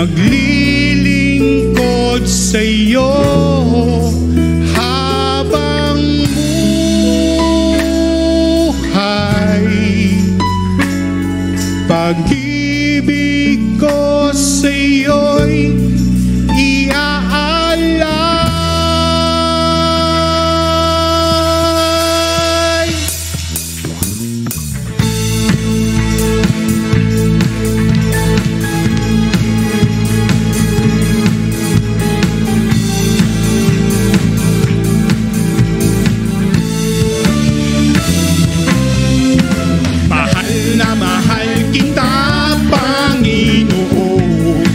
maglilingkod sa'yo habang buhay. Pag-ibig ko sa'yo'y iaalay. Mahal na mahal kita, Panginoon.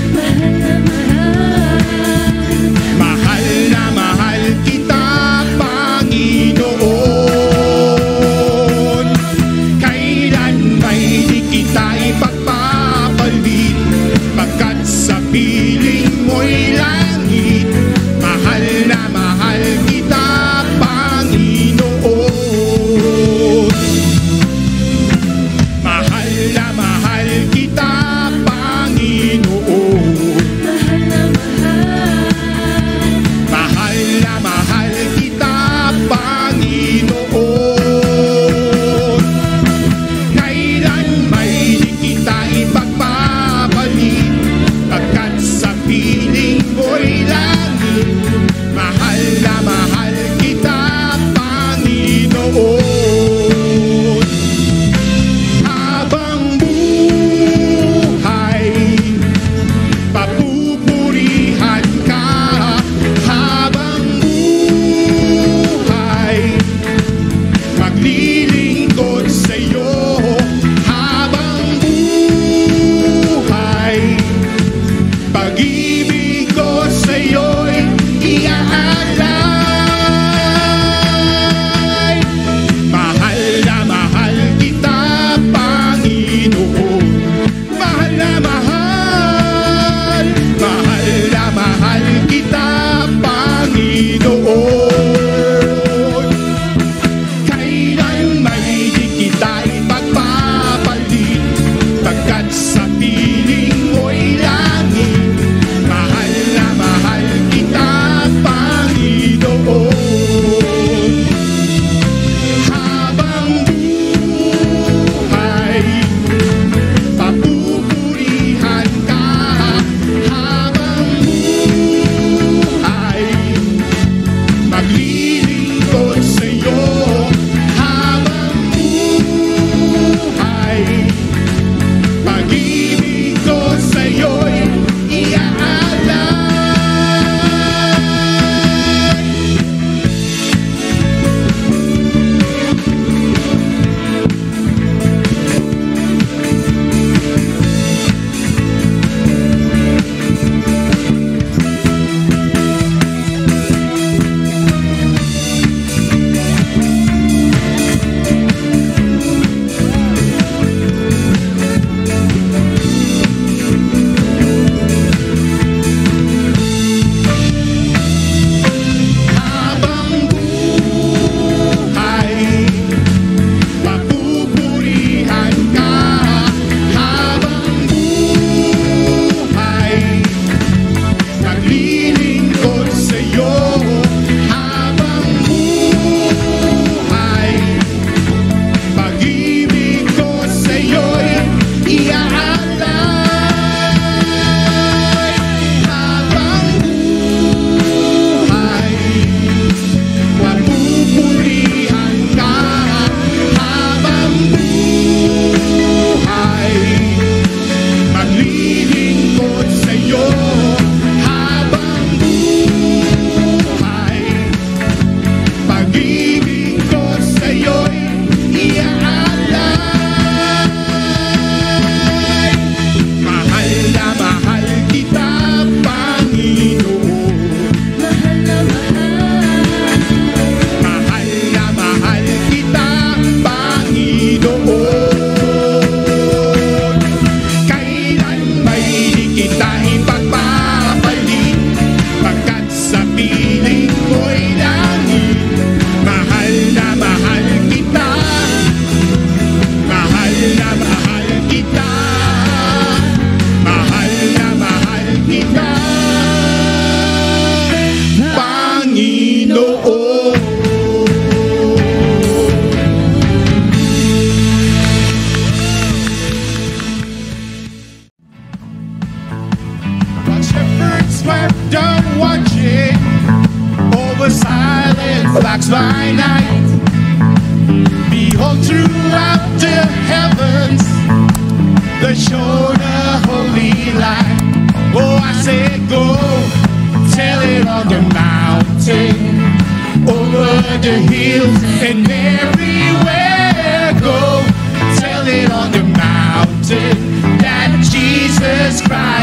Mahal na mahal kita, Panginoon. Kailan may di kita ipagpapalit, pagkat sa piling mo'y langit. Mahal na mahal kita, Panginoon. Mahal na mahal kita, Panginoon. Mahal na mahal kita, Panginoon. Kailan may di kita ipagpapalit, pagkat sa piling mo'y langit. Mahal na mahal kita, Panginoon. Habang buhay, papupurihan ka. Habang buhay, maglilingkod sa'yo. Habang buhay, pag-ibig ko sa'yo'y iaalay. Mahal na mahal kita, Panginoon. Mahal na mahal, mahal na mahal kita, Panginoon. Kailan clouds by night. Behold, throughout the heavens, the shone a holy light. Oh, I say go, tell it on the mountain, over the hills and everywhere. Go, tell it on the mountain that Jesus Christ